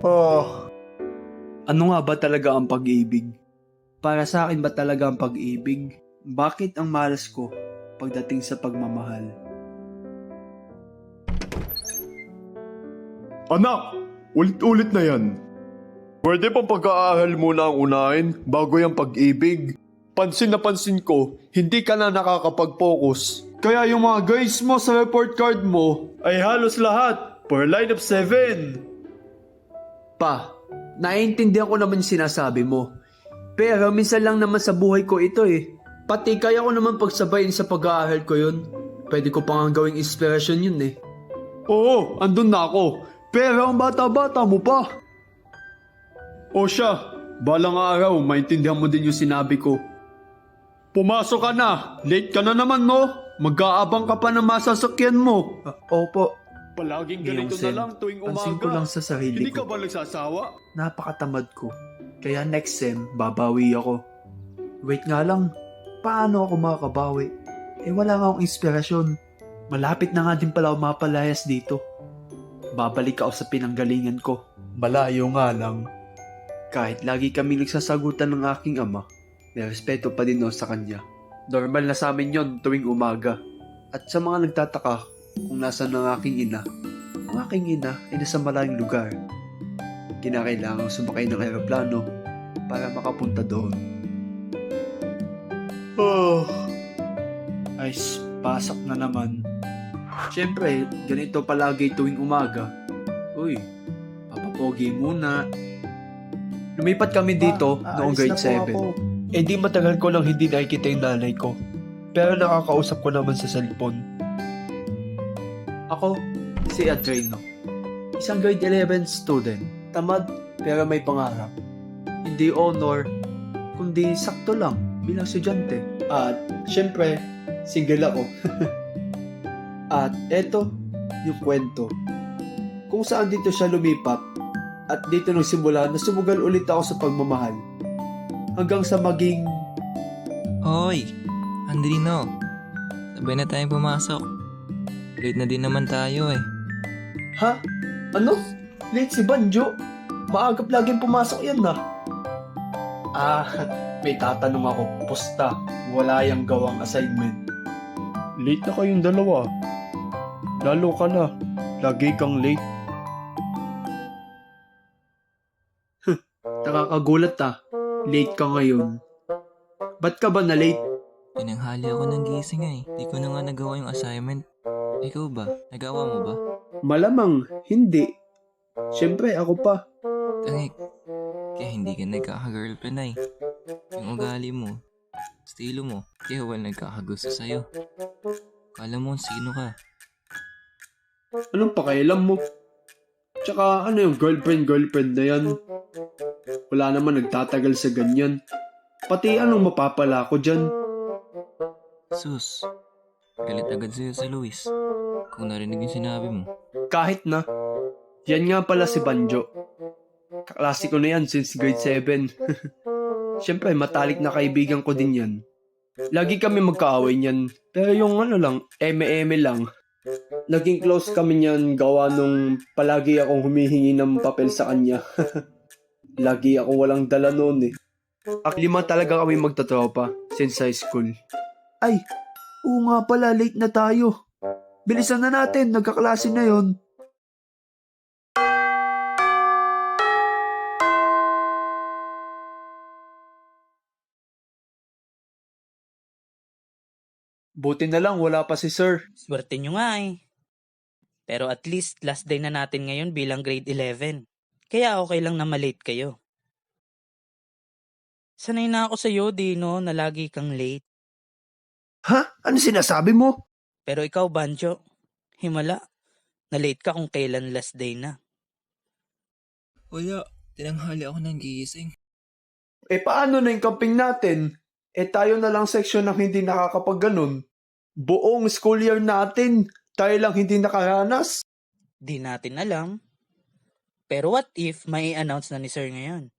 Oh, ano nga ba talaga ang pag-ibig? Para sa akin ba talaga ang pag-ibig? Bakit ang malas ko pagdating sa pagmamahal? Anak, ulit-ulit na yan. Pwede pang pag-aaral muna ang unahin bago yung pag-ibig. Pansin na pansin ko, hindi ka na nakakapag-focus. Kaya yung mga guys mo sa report card mo ay halos lahat for line of 7. Pa, naiintindihan ko naman yung sinasabi mo. Pero minsan lang naman sa buhay ko ito eh. Pati kaya ko naman pagsabayin sa pag-aaral ko yun. Pwede ko pa nga gawing inspirasyon yun eh. Oo, andun na ako. Pero ang bata-bata mo pa. O siya, balang araw, maintindihan mo din yung sinabi ko. Pumasok ka na. Late ka na naman, no? Mag-aabang ka pa ng masasakyan mo. Opo, Palaging Ngayong ganito na Sen, lang tuwing umaga. pansin ko lang sa sarili Hindi ka ko. ba nagsasawa? Napakatamad ko. Kaya next sem, babawi ako. Wait nga lang, paano ako makakabawi? Wala nga akong inspirasyon. Malapit na nga din pala ako mapalayas dito. Babalik ako sa pinanggalingan ko. Malayo nga lang. Kahit lagi kami nagsasagutan ng aking ama, may respeto pa din ako sa kanya. Normal na sa amin yon tuwing umaga. At sa mga nagtataka kung nasan ang aking ina, ang aking ina ay nasa malayong lugar. Kinakailangang sumakay ng aeroplano para makapunta doon. Ay, pasak na naman. Siyempre, ganito palagi tuwing umaga. Uy, papapogi muna. Lumipat kami dito noong grade 7. Di matagal ko lang hindi nakikita yung nanay ko. Pero nakakausap ko naman sa cellphone. Ako, si Adreno. Isang grade 11 student. Tamad, pero may pangarap. Hindi honor, kundi sakto lang bilang estudyante. At, syempre, single ako. At eto, yung kwento. Kung saan dito siya lumipat at dito nung simula na sumugal ulit ako sa pagmamahal. Hanggang sa maging... Hoy, Andrino. Sabay na tayong pumasok. Late na din naman tayo eh. Ha? Ano? Late si Banjo? Maagap laging pumasok yan na. May tatanong ako. Pusta, wala yang gawang assignment. Late na kayong dalawa. Lalo ka na. Lagi kang late. Nakakagulat Late ka ngayon. Ba't ka ba na late? Tinanghali ako ng gising eh. Di ko na nga nagawa yung assignment. Ikaw ba? Nagawa mo ba? Malamang, hindi. Siyempre, ako pa. Tangik. Kaya hindi ka nagkaka-girlfriend ay. Yung ugali mo, estilo mo, kaya wala nagkakagusto sa'yo. Kala mo sino ka. Anong pakialam mo? Tsaka ano yung girlfriend na yan? Wala naman nagtatagal sa ganyan. Pati anong mapapala ko dyan? Sus, galit agad sa'yo si Luis. Kung narinig yung sinabi mo. Kahit na. Yan nga pala si Banjo. Kaklase ko na yan since grade 7. Siyempre, matalik na kaibigan ko din yan. Lagi kami magkaaway niyan. Pero yung ano lang, eme-eme lang. Naging close kami niyan gawa nung palagi akong humihingi ng papel sa kanya. Lagi akong walang dala noon eh. Lima talaga kami magtatropa since high school. Ay, oo nga pala, late na tayo. Bilisan na natin, nagkaklase na yon. Buti na lang wala pa si sir. Swerte nyo nga eh. Pero at least last day na natin ngayon bilang grade 11. Kaya okay lang na malate kayo. Sanay na ako sa'yo, Dino, na lagi kang late. Ha? Ano sinasabi mo? Pero ikaw, Banjo, himala. Na late ka kung kailan last day na. Wala, tinanghali ako ng gising. Paano na yung camping natin? Tayo na lang section ng hindi nakakapagganon. Buong school year natin, tayo lang hindi nakaranas. Di natin alam. Pero what if may announce na ni Sir ngayon?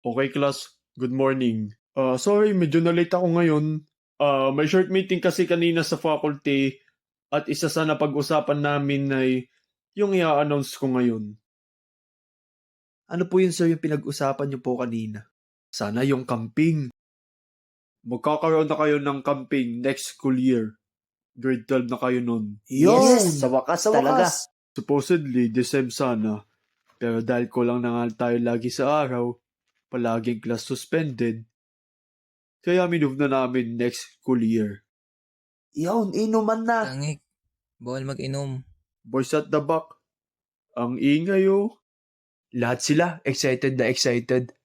Okay, class. Good morning. Sorry, medyo na late ako ngayon. May short meeting kasi kanina sa faculty at isa sa napag-usapan namin ay yung i-announce ko ngayon. Ano po yun, sir, yung pinag-usapan niyo po kanina? Sana yung camping. Magkakaroon na kayo ng camping next school year. Grade 12 na kayo nun. Yes! Sa wakas Sa talaga. wakas. Supposedly, December sana. Pero dahil kulang na nga tayo lagi sa araw, palaging class suspended, kaya minove na namin next school year. Yun, inuman na. Tangik. Bawal mag-inom. Boys at the back, ang ingay oh. Lahat sila excited na excited.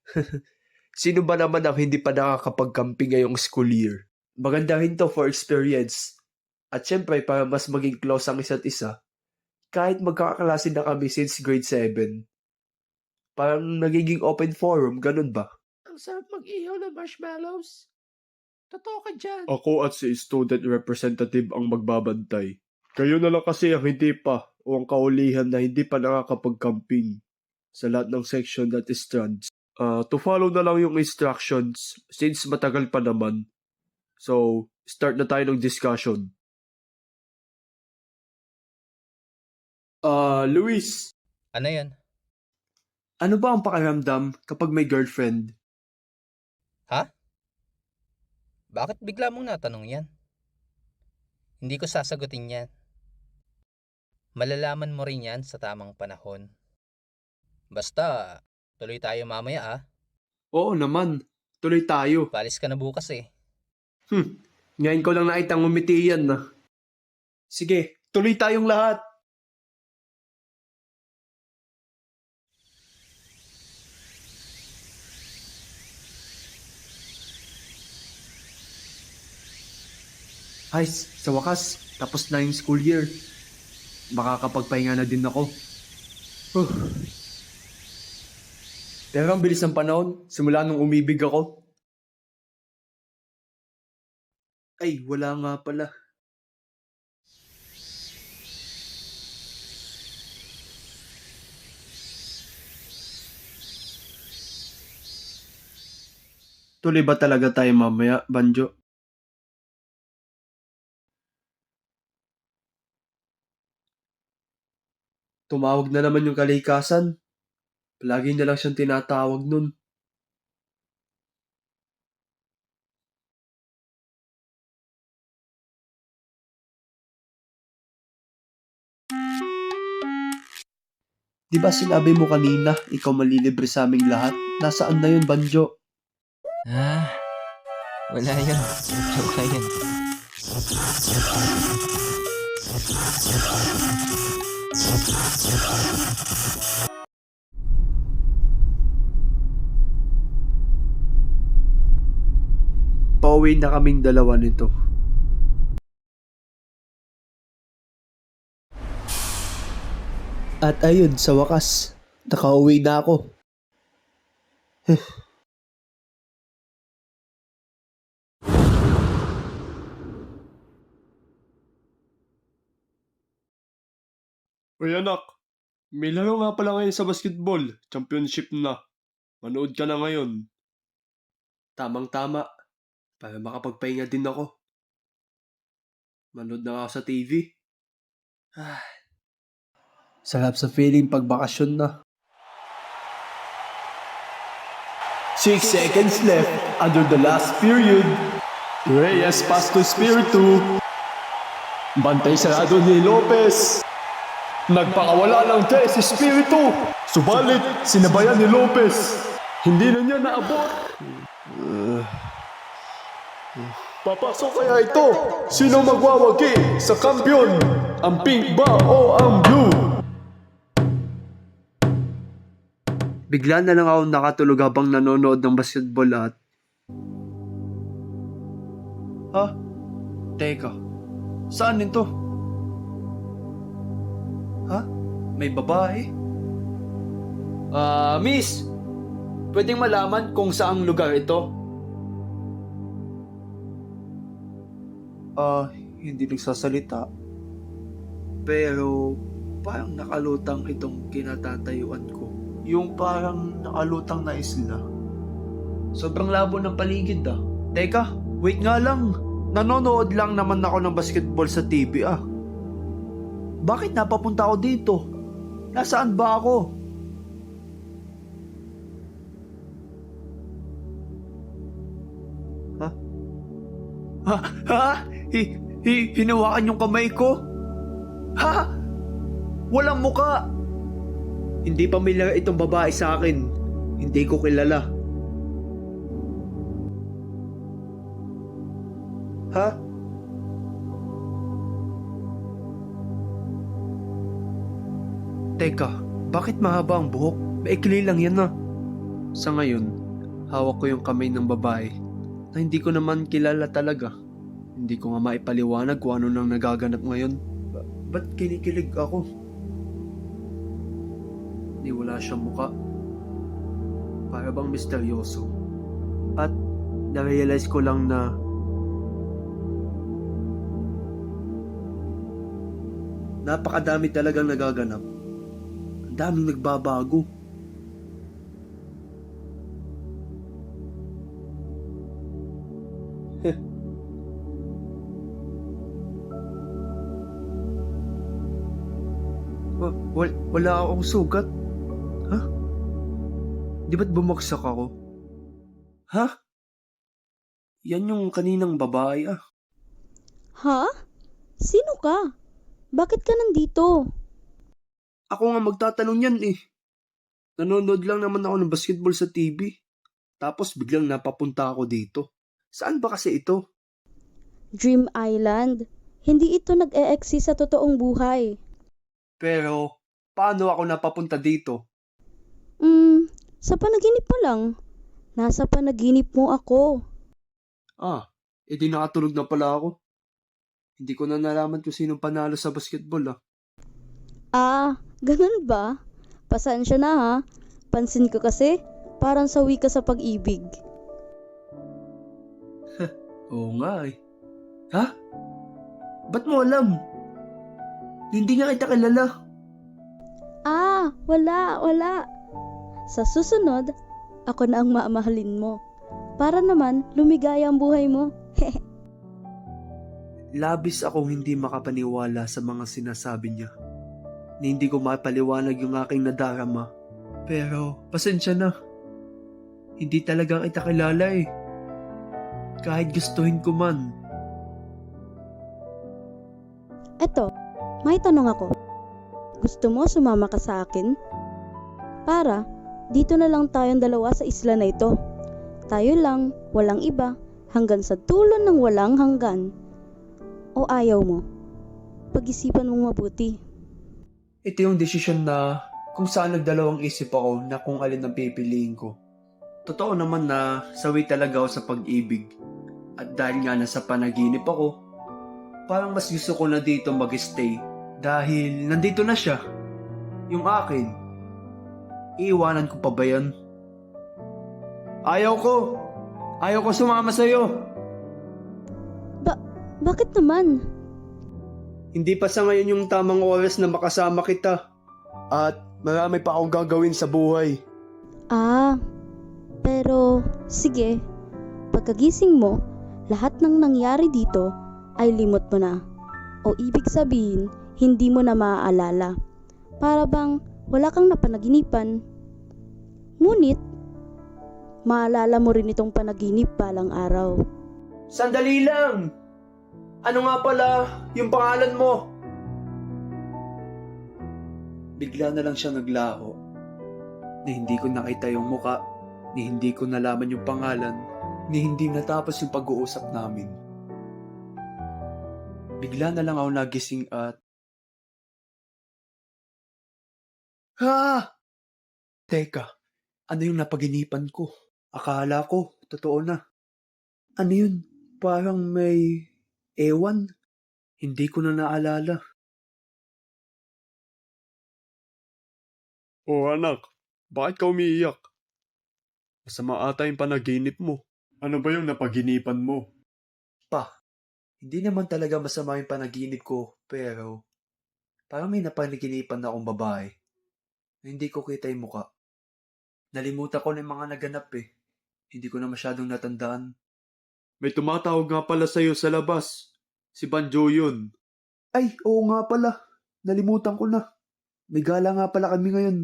Sino ba naman ang hindi pa nakakapag-camping ngayong school year? Maganda rin to for experience. At syempre, para mas maging close ang isa't isa, kahit magkakaklase na kami since grade 7. Parang nagiging open forum, ganun ba? Ang sarap mag-ihaw ng marshmallows. Totoo ka dyan. Ako at si student representative ang magbabantay. Kayo na lang kasi ang hindi pa o ang kaulihan na hindi pa nakakapag-camping sa lahat ng section that is strands. To follow na lang yung instructions since matagal pa naman. So, start na tayo ng discussion. Luis, Ano yan? Ano ba ang pakiramdam kapag may girlfriend? Bakit bigla mong natanong yan? Hindi ko sasagutin yan. Malalaman mo rin yan sa tamang panahon. Basta, tuloy tayo mamaya Oo naman, tuloy tayo. Palis ka na bukas eh. Ngayon ko lang nakita ngumiti yan na. Sige, tuloy tayong lahat. Ay, sa wakas, tapos na yung school year. Makakapagpahinga na din ako. Huh. Pero ang bilis ng panahon, simula nung umibig ako. Ay, wala nga pala. Tuloy ba talaga tayo mamaya, Banjo? Tumawag na naman yung kalikasan. Palagi na lang siyang tinatawag nun. Di ba sinabi mo kanina, ikaw malilibre sa aming lahat? Nasaan na yun, Banjo? Wala yun. Joke lang yan. Pauwi na kaming dalawa nito. At ayun, sa wakas, nakauwi na ako. Uy anak, may laro nga pala ngayon sa basketball. Championship na. Manood ka na ngayon. Tamang-tama, para makapagpahinga din ako. Manood na ako sa TV. Sarap sa feeling pag bakasyon na. 6 seconds left under the last period. Reyes pass to Spiritu. Bantay sarado ni Lopez. Nagpakawala ng 3 si Spiritu. Subalit, sinabayan ni Lopez. Hindi na niya naabot. Papasok kaya ito? Sino magwawagi sa kampiyon? Ang pink ba o ang blue? Bigla na lang ako nakatulog habang nanonood ng basketball at... Teka, saan nito? May babae? Miss! Pwedeng malaman kung saang lugar ito? Hindi nagsasalita. Pero parang nakalutang itong kinatatayuan ko. Yung parang nakalutang na isla. Sobrang labo ng paligid Teka, wait nga lang. Nanonood lang naman ako ng basketball sa TV Bakit napapunta ako dito? Nasaan ba ako? Ha? Ha? Hinawakan yung kamay ko? Ha? Walang muka! Hindi pamilyar itong babae sa akin. Hindi ko kilala. Ha? Teka, bakit mahaba ang buhok? Maikli lang yan Sa ngayon, hawak ko yung kamay ng babae na hindi ko naman kilala talaga. Hindi ko nga maipaliwanag kung ano nang nagaganap ngayon. Ba't kinikilig ako? Di wala siyang muka. Para bang misteryoso. At na-realize ko lang na napakadami talagang nagaganap. Ang daming nagbabago. Wala akong sugat. Ha? Di ba't bumagsak ako? Ha? Yan yung kaninang babae Ha? Sino ka? Bakit ka nandito? Ako nga magtatanong yan Nanonood lang naman ako ng basketball sa TV. Tapos biglang napapunta ako dito. Saan ba kasi ito? Dream Island. Hindi ito nag-e-exist sa totoong buhay. Pero, paano ako napapunta dito? Sa panaginip mo lang. Nasa panaginip mo ako. Edi nakatulog na pala ako. Hindi ko na nalaman kung sinong panalo sa basketball Ganun ba? Pasensya na ha. Pansin ko kasi, parang sawi ka sa pag-ibig. Oo nga Ha? Ba't mo alam? Hindi nga kita kilala. Wala. Sa susunod, ako na ang mamahalin mo. Para naman, lumigaya ang buhay mo. Labis akong hindi makapaniwala sa mga sinasabi niya. Na hindi ko mapaliwanag yung aking nadarama. Pero, pasensya na. Hindi talaga kita kilala Kahit gustuhin ko man. Eto, may tanong ako. Gusto mo sumama ka sa akin? Para, dito na lang tayong dalawa sa isla na ito. Tayo lang, walang iba, hanggang sa dulo ng walang hanggan. O ayaw mo? Pag-isipan mong mabuti. Ito yung desisyon na kung saan nagdalawang isip ako na kung alin ang pipiliin ko. Totoo naman na sawi talaga ako sa pag-ibig. At dahil nga nasa panaginip ako, parang mas gusto ko na dito mag-stay dahil nandito na siya. Yung akin. Iiwanan ko pa ba yan? Ayaw ko sumama sa'yo. Bakit naman? Hindi pa sa ngayon yung tamang oras na makasama kita. At marami pa akong gagawin sa buhay. Pero sige. Pagkagising mo, lahat ng nangyari dito ay limot mo na. O ibig sabihin, hindi mo na maaalala. Para bang wala kang napanaginipan. Ngunit, maalala mo rin itong panaginip balang araw. Sandali lang! Ano nga pala yung pangalan mo? Bigla na lang siya naglaho. Ni hindi ko nakita yung muka, ni hindi ko nalaman yung pangalan, ni hindi natapos yung pag-uusap namin. Bigla na lang ako nagising at... Teka, ano yung napaginipan ko? Akala ko, totoo na. Ano yun? Parang may... ewan? Hindi ko na naalala. Anak, bakit ka umiiyak? Masama ata yung panaginip mo. Ano ba yung napaginipan mo? Hindi naman talaga masama yung panaginip ko, pero parang may napanaginipan na akong babae na hindi ko kita yung muka. Nalimutan ko na yung mga naganap Hindi ko na masyadong natandaan. May tumatawag nga pala sa'yo sa labas. Si Banjo yun. Ay, oo nga pala. Nalimutan ko na. May gala nga pala kami ngayon.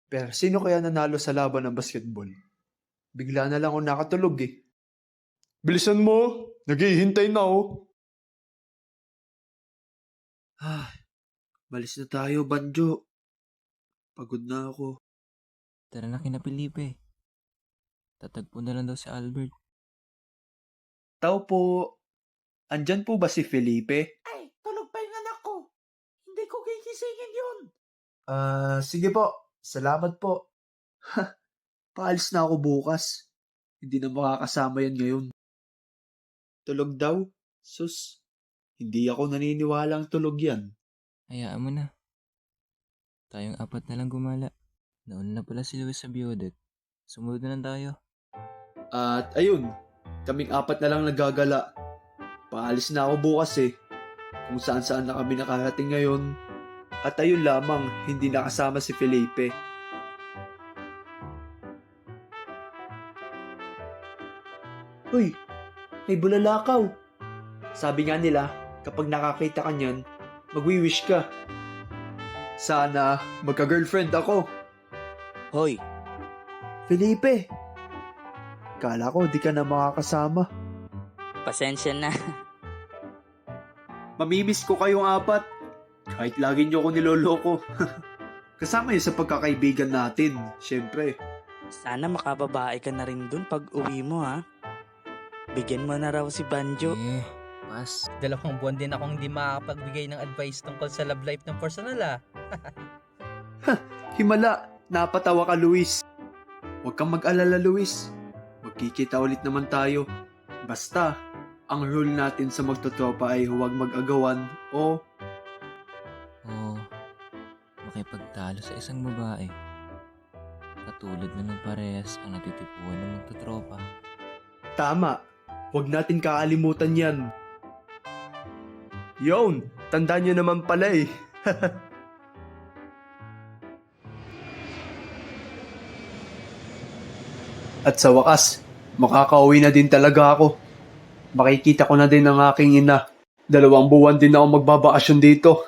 Pero sino kaya nanalo sa laban ng basketball? Bigla na lang ako nakatulog Bilisan mo. Naghihintay na oh. Malis na tayo, Banjo. Pagod na ako. Tara na kina Felipe. Tatagpo na lang daw si Albert. Tao po. Andyan po ba si Felipe? Ay, tulog pa yung anak ko. Hindi ko gigisingin yun. Sige po. Salamat po. Paalis na ako bukas. Hindi na makakasama yan ngayon. Tulog daw? Sus, hindi ako naniniwalang tulog yan. Hayaan mo na. Tayong 4 na lang gumala. Nauna na pala si Luis sa Biodet. Sumunod na lang tayo. At ayun, kaming 4 na lang nagagala. Paalis na ako bukas eh. Kung saan-saan na kami nakarating ngayon. At ayun lamang, hindi nakasama si Felipe. Hoy, may bulalakaw. Sabi nga nila, kapag nakakita ka niyan, magwi-wish ka. Sana magka-girlfriend ako. Hoy, Felipe, kala ko di ka na makakasama. pasensya na. Mamimiss ko kayong 4. Kahit lagi niyo ko niloloko. Kasama yun sa pagkakaibigan natin, syempre. Sana makababae ka na rin dun pag uwi mo ha. Bigyan mo na raw si Banjo. Pas. 2 buwan din akong hindi makakapagbigay ng advice tungkol sa love life ng personal ah. Himala, napatawa ka Luis. Huwag kang mag-alala Luis. Magkikita ulit naman tayo. Basta, ang rule natin sa magtotropa ay huwag mag-agawan o Oo. Makipagtalo sa isang babae. Katulad na ng parehas ang natitipuan ng magtotropa. tama. Huwag natin kakalimutan yan. Yon, tandaan nyo naman pala eh. At sa wakas, makakauwi na din talaga ako. Makikita ko na din ang aking ina. 2 buwan din ako magbabakasyon dito.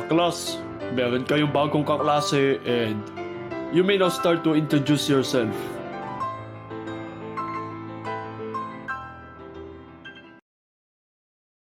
Class, meron kayong bagong kaklase and you may now start to introduce yourself.